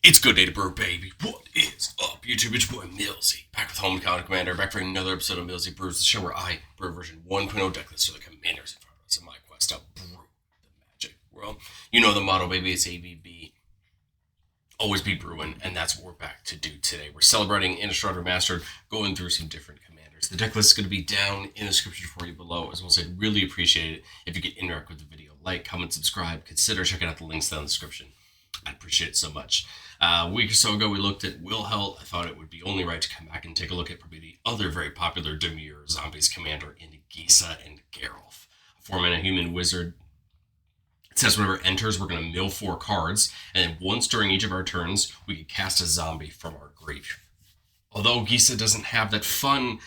It's good day to brew, baby. What is up, YouTube? It's your boy Millsy, back with Home Counter Commander, back for another episode of Millsy Brews, the show where I brew version 1.0 deck lists for the commanders in front of us in my quest to brew the magic world. You know the motto, baby. It's ABB. Always be brewing, and that's what we're back to do today. We're celebrating Innistrad Remastered, going through some different commanders. The deck list is going to be down in the description for you below. As well as I'd really appreciate it if you could interact with the video. Like, comment, subscribe, consider checking out the links down in the description. I appreciate it so much. A week or so ago, we looked at Wilhelt. I thought it would be only right to come back and take a look at probably the other very popular Dimir Zombies commander in Gisa and Geralf. A 4-mana human wizard. It says whenever it enters, we're going to mill 4 cards, and then once during each of our turns, we can cast a zombie from our grave. Although Gisa doesn't have that fun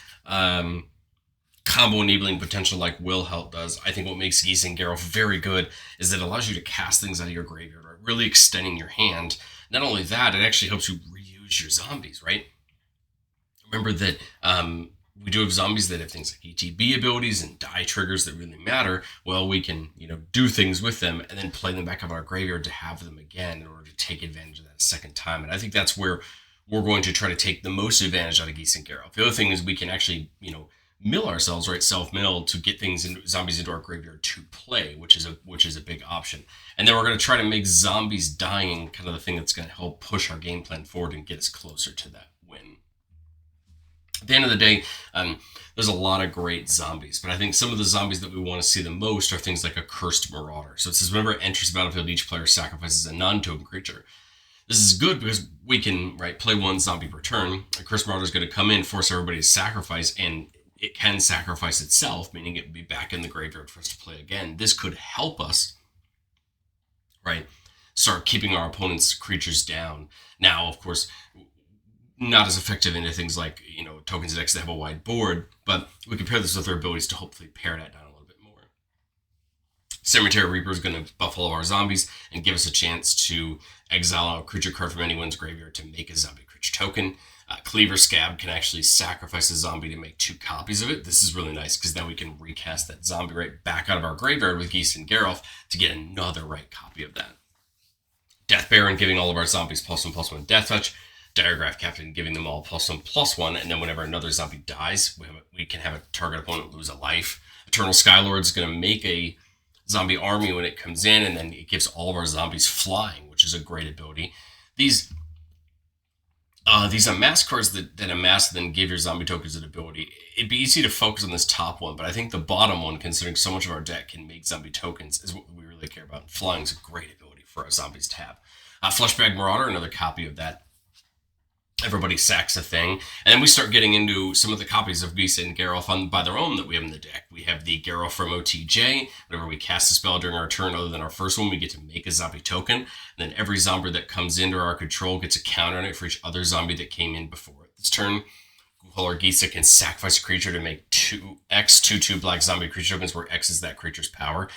combo enabling potential like Wilhelt does, I think what makes Gisa and Geralf very good is that it allows you to cast things out of your graveyard, right? Really extending your hand. Not only that, it actually helps you reuse your zombies, right? Remember that we do have zombies that have things like ETB abilities and die triggers that really matter. Well, we can, do things with them and then play them back out of our graveyard to have them again in order to take advantage of that a second time. And I think that's where we're going to try to take the most advantage out of Gisa and Geralf. The other thing is we can actually, mill ourselves, right? Self-mill to get zombies into our graveyard to play, which is a big option. And then we're going to try to make zombies dying kind of the thing that's going to help push our game plan forward and get us closer to that win. At the end of the day, there's a lot of great zombies, but I think some of the zombies that we want to see the most are things like a Cursed Marauder. So it says whenever it enters the battlefield, each player sacrifices a non-token creature. This is good because we can play one zombie per turn. A Cursed Marauder is going to come in, force everybody to sacrifice, and it can sacrifice itself, meaning it would be back in the graveyard for us to play again. This could help us, start keeping our opponent's creatures down. Now, of course, not as effective into things like, tokens decks that have a wide board, but we can pair this with our abilities to hopefully pare that down a little bit more. Cemetery Reaper is going to buff all of our zombies and give us a chance to exile a creature card from anyone's graveyard to make a zombie creature token. Cleaver Scab can actually sacrifice a zombie to make 2 copies of it. This is really nice because then we can recast that zombie right back out of our graveyard with Gisa and Geralf to get another copy of that. Death Baron giving all of our zombies +1/+1 Death Touch. Diregraph Captain giving them all +1/+1, and then whenever another zombie dies, we can have a target opponent lose a life. Eternal Skylord is going to make a zombie army when it comes in, and then it gives all of our zombies flying, which is a great ability. These amass cards that amass and then give your zombie tokens an ability. It'd be easy to focus on this top one, but I think the bottom one, considering so much of our deck can make zombie tokens, is what we really care about. And flying is a great ability for our zombies to have. Fleshbag Marauder, another copy of that. Everybody sacks a thing. And then we start getting into some of the copies of Gisa and Geralf by their own that we have in the deck. We have the Geralf from OTJ. Whenever we cast a spell during our turn other than our first one, we get to make a zombie token. And then every zombie that comes into our control gets a counter on it for each other zombie that came in before it. This turn, or Gisa can sacrifice a creature to make 2 black zombie creature tokens, where X is that creature's power.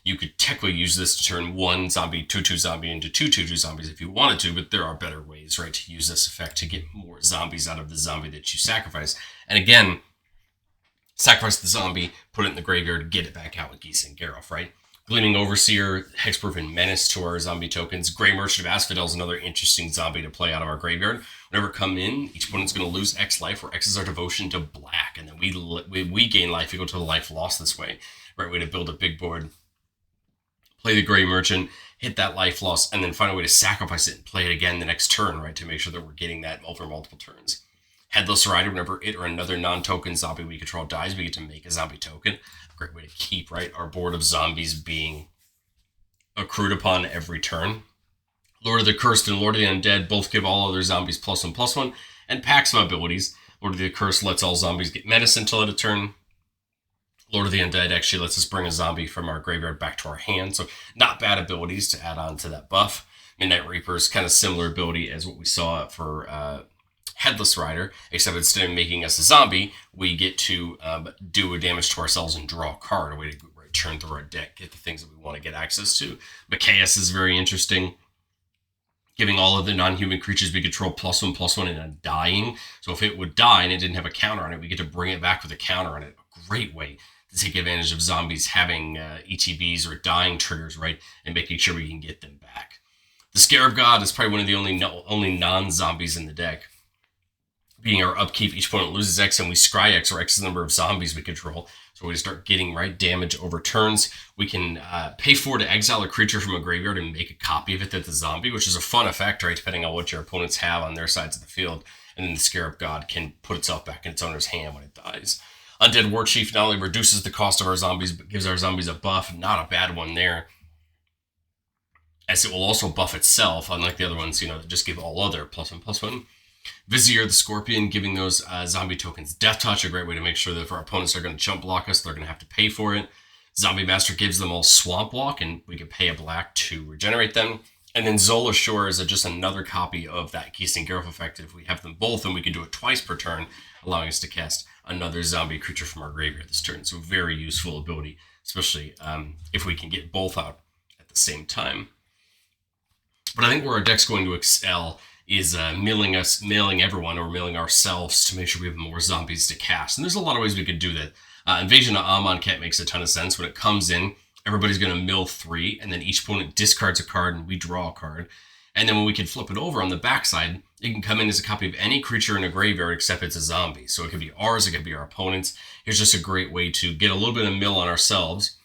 You could technically use this to turn 1 zombie 2/2 zombie into 2/2 zombies if you wanted to, but there are better ways, to use this effect to get more zombies out of the zombie that you sacrifice. And again, sacrifice the zombie, put it in the graveyard, get it back out with Gisa and Geralf, Gleaming Overseer, Hexproof, and Menace to our zombie tokens. Grey Merchant of Asphodel is another interesting zombie to play out of our graveyard. Whenever it come in, each opponent's going to lose X life, where X is our devotion to black, and then we gain life equal to the life lost this way. Right way to build a big board. Play the Grey Merchant, hit that life loss, and then find a way to sacrifice it and play it again the next turn, to make sure that we're getting that over multiple turns. Headless Rider, whenever it or another non-token zombie we control dies, we get to make a zombie token. Great way to keep our board of zombies being accrued upon every turn. Lord of the Cursed and Lord of the Undead both give all other zombies +1/+1 and pack some abilities. Lord of the Cursed lets all zombies get menace until end of turn. Lord of the Undead actually lets us bring a zombie from our graveyard back to our hand, so not bad abilities to add on to that buff. Midnight Reaper is kind of similar ability as what we saw for Headless Rider, except instead of making us a zombie, we get to do a damage to ourselves and draw a card, a way to turn through our deck, get the things that we want to get access to. Machias is very interesting, giving all of the non-human creatures we control +1/+1 and a dying. So if it would die and it didn't have a counter on it, we get to bring it back with a counter on it. A great way to take advantage of zombies having ETBs or dying triggers, and making sure we can get them back. The Scarab God is probably one of the only non-zombies in the deck. Being our upkeep, each opponent loses X and we scry X, or X is the number of zombies we control. So we start getting damage over turns. We can pay 4 to exile a creature from a graveyard and make a copy of it that's a zombie, which is a fun effect, right? Depending on what your opponents have on their sides of the field. And then the Scarab God can put itself back in its owner's hand when it dies. Undead War Chief not only reduces the cost of our zombies, but gives our zombies a buff. Not a bad one there, as it will also buff itself, unlike the other ones, that just give all other +1/+1. Vizier the Scorpion, giving those zombie tokens Death Touch, a great way to make sure that if our opponents are going to chump block us, they're going to have to pay for it. Zombie Master gives them all Swamp Walk, and we can pay a black to regenerate them. And then Zola Shore is just another copy of that Gisa and Geralf effect. If we have them both, then we can do it twice per turn, allowing us to cast another zombie creature from our graveyard this turn. So very useful ability, especially if we can get both out at the same time. But I think where our deck's going to excel is milling everyone, or milling ourselves to make sure we have more zombies to cast. And there's a lot of ways we could do that. Invasion of Amonkhet makes a ton of sense. When it comes in, everybody's going to mill 3, and then each opponent discards a card, and we draw a card. And then when we can flip it over on the backside, it can come in as a copy of any creature in a graveyard except it's a zombie. So it could be ours, it could be our opponent's. Here's just a great way to get a little bit of mill on ourselves,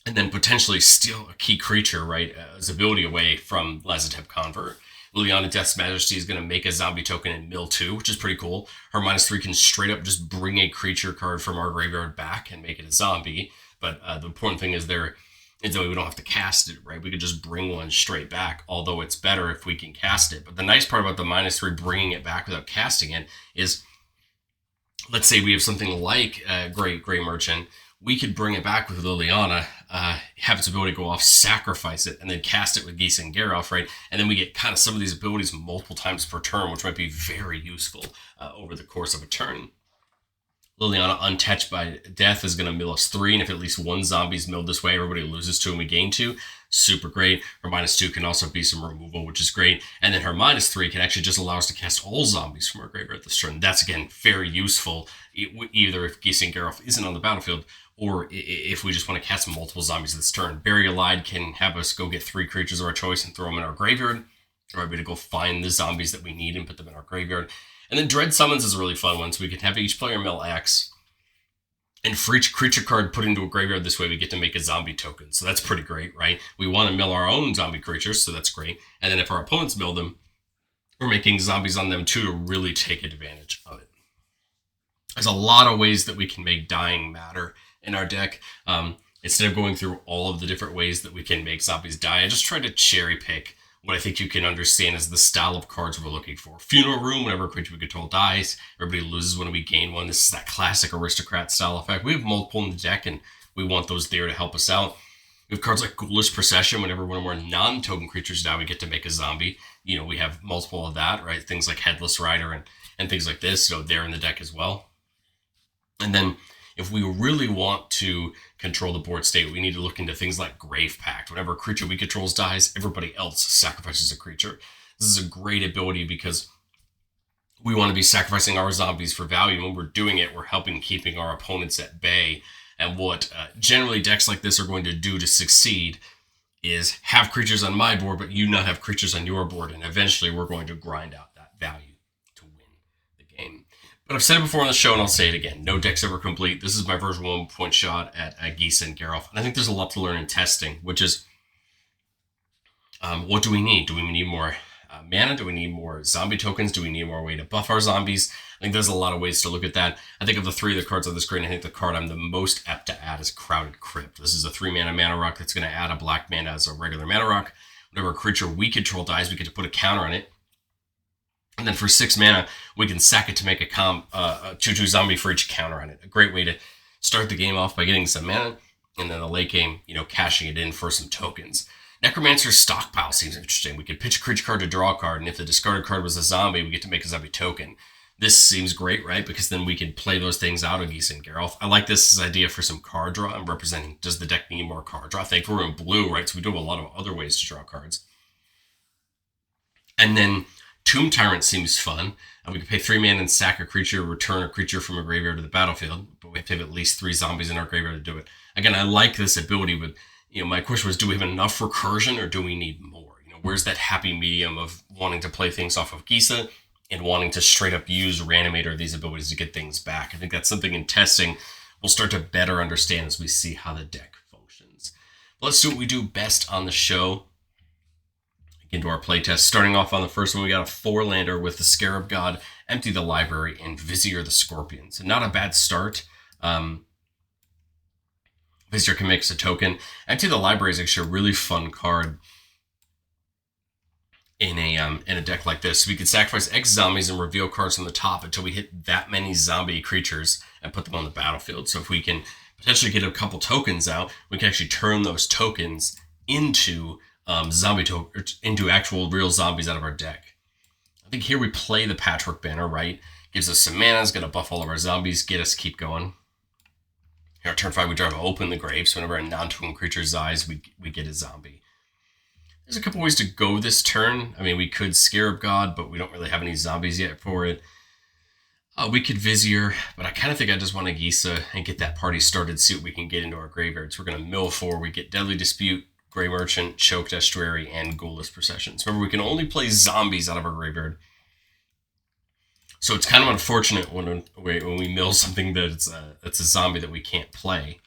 and then potentially steal a key creature, right, as ability away from Lazotep Convert. Liliana Death's Majesty is going to make a zombie token in mill 2, which is pretty cool. Her -3 can straight up just bring a creature card from our graveyard back and make it a zombie. But the important thing is that we don't have to cast it, right? We could just bring one straight back, although it's better if we can cast it. But the nice part about the -3 bringing it back without casting it is, let's say we have something like Grey Merchant, we could bring it back with Liliana, have its ability go off, sacrifice it, and then cast it with Gisa and Geralf, right? And then we get kind of some of these abilities multiple times per turn, which might be very useful over the course of a turn. Liliana, untouched by death, is going to mill us 3, and if at least one zombie is milled this way, everybody loses 2 and we gain 2. Super great. Her -2 can also be some removal, which is great. And then her -3 can actually just allow us to cast all zombies from our graveyard this turn. That's, again, very useful, either if Gisa and Geralf isn't on the battlefield, or if we just want to cast multiple zombies this turn. Bury Allied can have us go get 3 creatures of our choice and throw them in our graveyard. Or maybe to go find the zombies that we need and put them in our graveyard. And then Dread Summons is a really fun one, so we can have each player mill X. And for each creature card put into a graveyard this way, we get to make a zombie token. So that's pretty great, right? We want to mill our own zombie creatures, so that's great. And then if our opponents mill them, we're making zombies on them too to really take advantage of it. There's a lot of ways that we can make dying matter in our deck. Instead of going through all of the different ways that we can make zombies die, I just try to cherry pick what I think you can understand as the style of cards we're looking for. Funeral Room, whenever a creature we control dies, everybody loses when we gain one. This is that classic aristocrat style effect. We have multiple in the deck, and we want those there to help us out. We have cards like Ghoulish Procession. Whenever one of our non-token creatures die, we get to make a zombie. We have multiple of that, right? Things like Headless Rider and things like this, they're in the deck as well. And then if we really want to control the board state, we need to look into things like Grave Pact. Whenever a creature we control dies, everybody else sacrifices a creature. This is a great ability because we want to be sacrificing our zombies for value. When we're doing it, we're helping keeping our opponents at bay. And what generally decks like this are going to do to succeed is have creatures on my board, but you not have creatures on your board. And eventually we're going to grind out that value to win the game. But I've said it before on the show, and I'll say it again. No deck's ever complete. This is my version 1 point shot at Gisa and Geralf. And I think there's a lot to learn in testing, which is what do we need? Do we need more mana? Do we need more zombie tokens? Do we need more way to buff our zombies? I think there's a lot of ways to look at that. I think of the 3 of the cards on the screen, I think the card I'm the most apt to add is Crowded Crypt. This is a 3-mana rock that's going to add a black mana as a regular mana rock. Whenever a creature we control dies, we get to put a counter on it. And then for 6 mana, we can sack it to make a 2/2 zombie for each counter on it. A great way to start the game off by getting some mana, and then the late game, cashing it in for some tokens. Necromancer's Stockpile seems interesting. We could pitch a creature card to draw a card, and if the discarded card was a zombie, we get to make a zombie token. This seems great, right? Because then we can play those things out of Gisa and Geralf. I like this idea for some card draw. I'm representing, does the deck need more card draw? I think we're in blue, right? So we do have a lot of other ways to draw cards. And then Tomb Tyrant seems fun. We can pay 3 mana and sack a creature, return a creature from a graveyard to the battlefield, but we have to have at least 3 zombies in our graveyard to do it. Again, I like this ability, but my question was, do we have enough recursion or do we need more? where's that happy medium of wanting to play things off of Gisa and wanting to straight up use Reanimator, these abilities to get things back. I think that's something in testing we'll start to better understand as we see how the deck functions. But let's do what we do best on the show. Into our playtest. Starting off on the first one, we got a 4-lander with the Scarab God, Empty the Library, and Vizier the Scorpion. So not a bad start. Vizier can make us a token. Empty the Library is actually a really fun card in a deck like this. So we could sacrifice X zombies and reveal cards from the top until we hit that many zombie creatures and put them on the battlefield. So if we can potentially get a couple tokens out, we can actually turn those tokens into into actual real zombies out of our deck. I think here we play the Patchwork Banner, right? Gives us some mana, is going to buff all of our zombies, get us keep going. Here, turn 5, we drive Open the Grave, so whenever a non-token creature dies, we get a zombie. There's a couple ways to go this turn. I mean, we could Scarab God, but we don't really have any zombies yet for it. We could Vizier, but I kind of think I just want to Gisa and get that party started, see what we can get into our graveyards. We're going to mill 4, we get Deadly Dispute, Grey Merchant, Choked Estuary, and Ghoulless Processions. Remember, we can only play zombies out of our graveyard. So it's kind of unfortunate when we mill something that's a zombie that we can't play,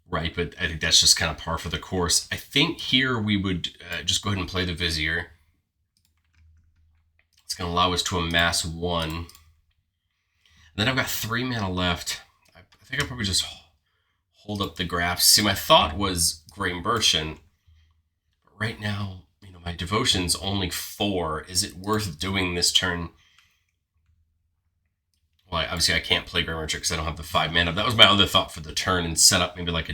right? But I think that's just kind of par for the course. I think here we would just go ahead and play the Vizier. It's going to allow us to amass 1. And then I've got 3 mana left. I think I'll probably just hold up the graphs. See, my thought was Grey Merchant. But right now, my devotion's only 4. Is it worth doing this turn? Well, obviously I can't play Grey Merchant because I don't have the 5 mana. That was my other thought for the turn, and set up maybe like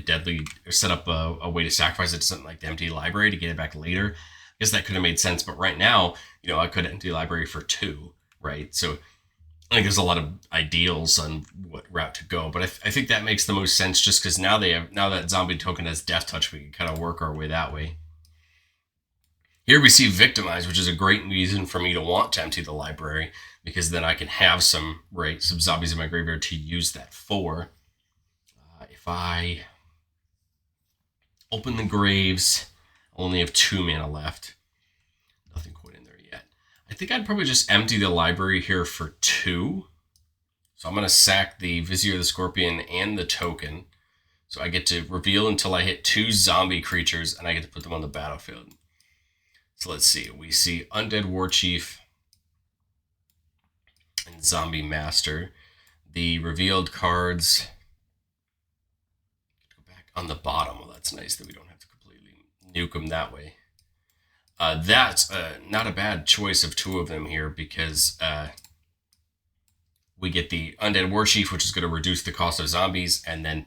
set up a way to sacrifice it to something like the Empty Library to get it back later. I guess that could have made sense, but right now, I could Empty Library for 2, right? So I think there's a lot of ideals on what route to go, but I think that makes the most sense just because now that zombie token has Death Touch, we can kind of work our way that way. Here we see Victimize, which is a great reason for me to want to empty the library, because then I can have some zombies in my graveyard to use that for. If I open the graves, I only have 2 mana left. Nothing quite in there yet. I think I'd probably just empty the library here for 2. So I'm going to sack the Vizier the Scorpion and the token. So I get to reveal until I hit 2 zombie creatures, and I get to put them on the battlefield. So let's see. We see Undead Warchief and Zombie Master. The revealed cards go back on the bottom. Well, that's nice that we don't have to completely nuke them that way. That's not a bad choice of 2 of them here, because we get the Undead Warchief, which is going to reduce the cost of zombies, and then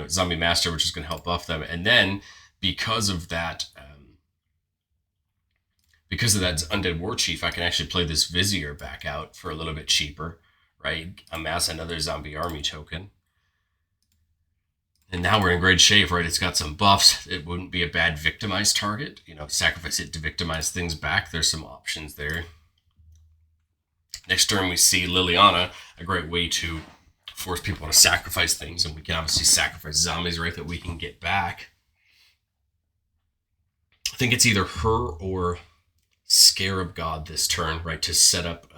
Zombie Master, which is going to help buff them. And then because of that Undead Warchief, I can actually play this Vizier back out for a little bit cheaper, right? Amass another zombie army token. And now we're in great shape, right? It's got some buffs. It wouldn't be a bad Victimize target. Sacrifice it to Victimize things back. There's some options there. Next turn, we see Liliana, a great way to force people to sacrifice things. And we can obviously sacrifice zombies, right, that we can get back. I think it's either her or Scarab God this turn, right, to set up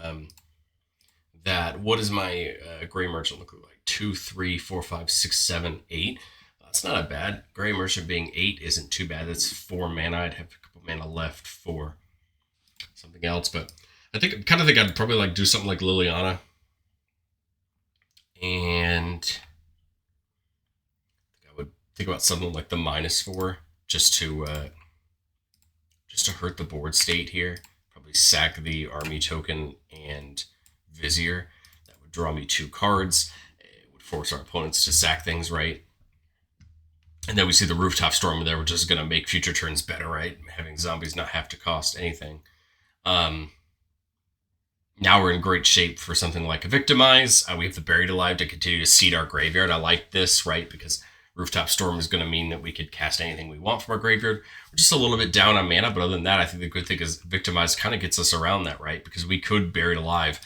that. What does my Grey Merchant look like? 2, 3, 4, 5, 6, 7, 8. That's not a bad. Grey Merchant being 8 isn't too bad. That's 4 mana. I'd have a couple mana left for something else, but I think I'd probably do something like Liliana, and I would think about something like the -4 just to hurt the board state here. Probably sack the army token and Vizier. That would draw me 2 cards. It would force our opponents to sack things, right? And then we see the Rooftop Storm there, which is going to make future turns better, right? Having zombies not have to cost anything. Now we're in great shape for something like a Victimize. We have the Buried Alive to continue to seed our graveyard. I like this, right? Because Rooftop Storm is going to mean that we could cast anything we want from our graveyard. We're just a little bit down on mana, but other than that, I think the good thing is Victimize kind of gets us around that, right? Because we could Buried Alive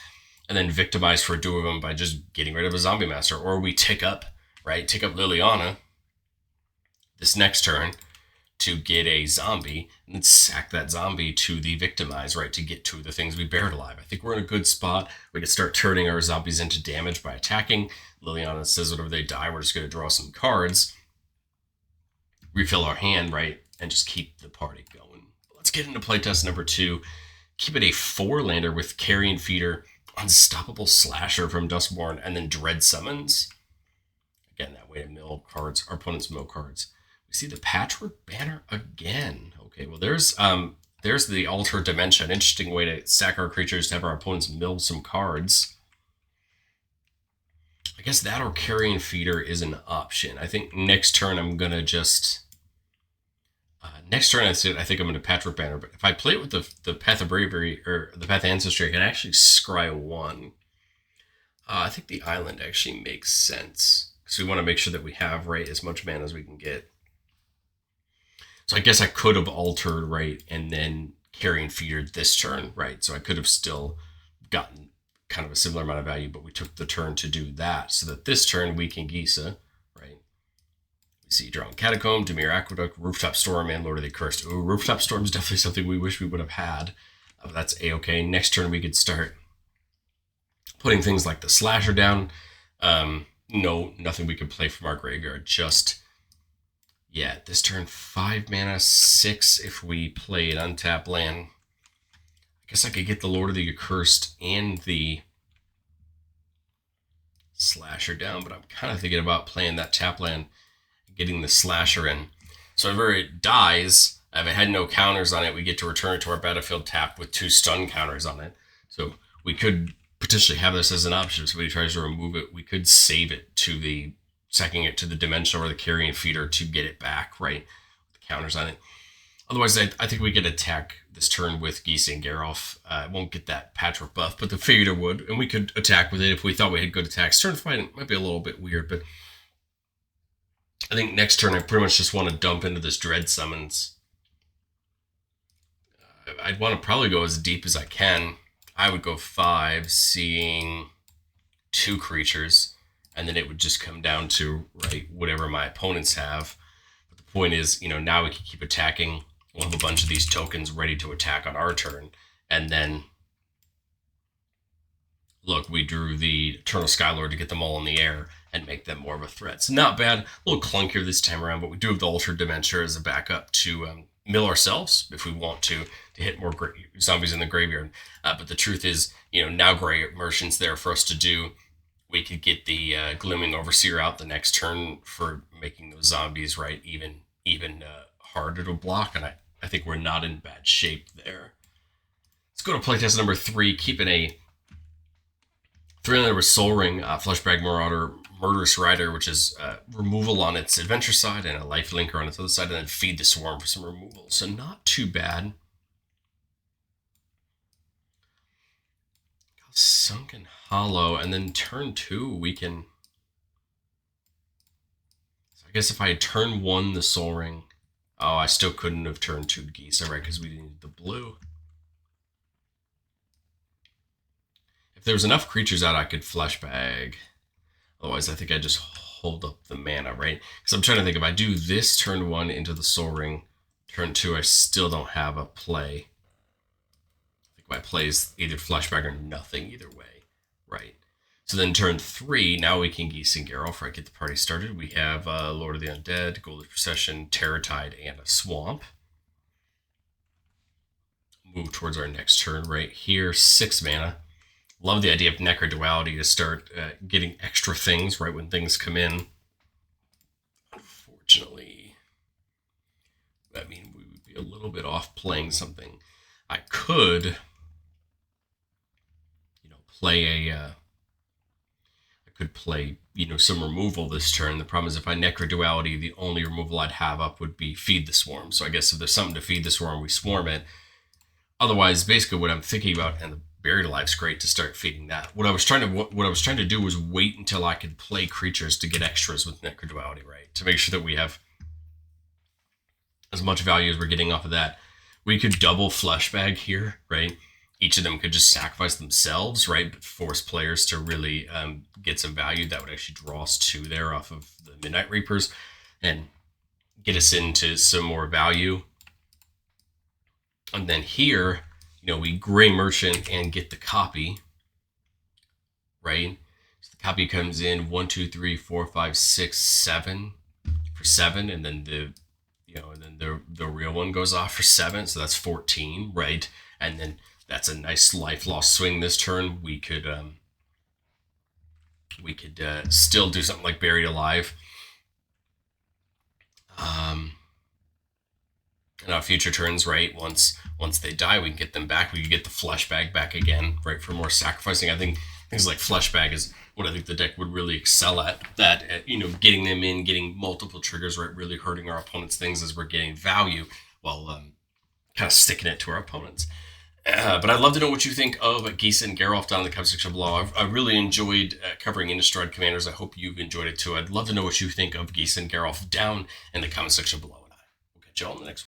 and then Victimize for 2 of them by just getting rid of a Zombie Master. Or we tick up, right? Tick up Liliana this next turn, to get a zombie and then sack that zombie to the victimize, right, to get to the things we buried alive. I think we're in a good spot. We can start turning our zombies into damage by attacking. Liliana says whenever they die, we're just going to draw some cards, refill our hand, right, and just keep the party going. Let's get into playtest number 2. Keep it a 4-lander with Carrion Feeder, Unstoppable Slasher from Duskborn, and then Dread Summons. Again, that way to mill cards, our opponent's mill cards. We see the Patchwork Banner again. Okay, well, there's the Alter Dimension. Interesting way to sack our creatures to have our opponents mill some cards. I guess that or Carrion Feeder is an option. I think next turn I'm going to just... next turn I think I'm going to Patchwork Banner, but if I play it with the Path of Bravery, or the Path of Ancestry, I can actually scry 1. I think the island actually makes sense, because we want to make sure that we have, right, as much mana as we can get. So I guess I could have altered, right, and then Carrion Feeder this turn, right? So I could have still gotten kind of a similar amount of value, but we took the turn to do that, so that this turn we can Gisa, right? We see Drowned Catacomb, Dimir Aqueduct, Rooftop Storm, and Lord of the Accursed. Ooh, Rooftop Storm is definitely something we wish we would have had. But that's A-okay. Next turn we could start putting things like the Slasher down. No, nothing we could play from our graveyard, just... yeah, this turn 5 mana, 6 if we play an untapped land. I guess I could get the Lord of the Accursed and the Slasher down, but I'm kind of thinking about playing that tap land and getting the Slasher in. So whenever it dies, if it had no counters on it, we get to return it to our battlefield tapped with 2 stun counters on it. So we could potentially have this as an option. If somebody tries to remove it, we could save it to the... sacking it to the Dimension or the Carrion Feeder to get it back, right? With the counters on it. Otherwise, I think we could attack this turn with Gisa and Geralf. It won't get that Patchwork buff, but the Feeder would, and we could attack with it if we thought we had good attacks. Turn fight might be a little bit weird, but I think next turn I pretty much just want to dump into this Dread Summons. I'd want to probably go as deep as I can. I would go 5, seeing 2 creatures. And then it would just come down to, right, whatever my opponents have. But the point is, now we can keep attacking. We'll have a bunch of these tokens ready to attack on our turn. And then, look, we drew the Eternal Skylord to get them all in the air and make them more of a threat. So not bad. A little clunkier this time around, but we do have the Altered Dementia as a backup to mill ourselves if we want to hit more zombies in the graveyard. But the truth is, now Grey Merchant's there for us to do. We could get the Glooming Overseer out the next turn for making those zombies, right, even harder to block, and I think we're not in bad shape there. Let's go to playtest number 3, keeping a 3-lander with Soul Ring, Fleshbag Marauder, Murderous Rider, which is removal on its adventure side and a life linker on its other side, and then Feed the Swarm for some removal. So not too bad. Sunken Hollow, and then turn 2 we can... So I guess if I had turn 1 the Soul Ring... Oh, I still couldn't have turned 2 Gisa, right, because we needed the blue. If there was enough creatures out, I could Fleshbag. Otherwise, I think I just hold up the mana, right? Because I'm trying to think, if I do this turn 1 into the Soul Ring, turn 2 I still don't have a play. My play is either Fleshbag or nothing either way, right? So then turn 3, now we can Gisa and Geralf, right? Get the party started. We have Lord of the Undead, Golden Procession, Terrortide, and a Swamp. Move towards our next turn right here, 6 mana. Love the idea of Necroduality to start getting extra things, right, when things come in. Unfortunately, I mean, we would be a little bit off playing something. I could... play I could play, some removal this turn. The problem is if I Necroduality, the only removal I'd have up would be Feed the Swarm. So I guess if there's something to Feed the Swarm, we swarm it. Otherwise, basically what I'm thinking about, and the Buried Alive's great to start feeding that. What I was trying to do was wait until I could play creatures to get extras with Necroduality, right? To make sure that we have as much value as we're getting off of that. We could double Fleshbag here, right? Each of them could just sacrifice themselves, right? But force players to really get some value. That would actually draw us 2 there off of the Midnight Reapers and get us into some more value. And then here, we Gray Merchant and get the copy, right? So the copy comes in 1, 2, 3, 4, 5, 6, 7 for 7, and then the real one goes off for 7, so that's 14, right? And then that's a nice life loss swing this turn. We could still do something like Buried Alive. And on future turns, right, once they die, we can get them back. We can get the Flesh Bag back again, right, for more sacrificing. I think things like Flesh Bag is what I think the deck would really excel at. That, getting them in, getting multiple triggers, right, really hurting our opponents' things as we're getting value while kind of sticking it to our opponents. But I'd love to know what you think of Gisa and Geralf down in the comment section below. I really enjoyed covering Innistrad Commanders. I hope you've enjoyed it too. I'd love to know what you think of Gisa and Geralf down in the comment section below. And I will catch you all in the next one.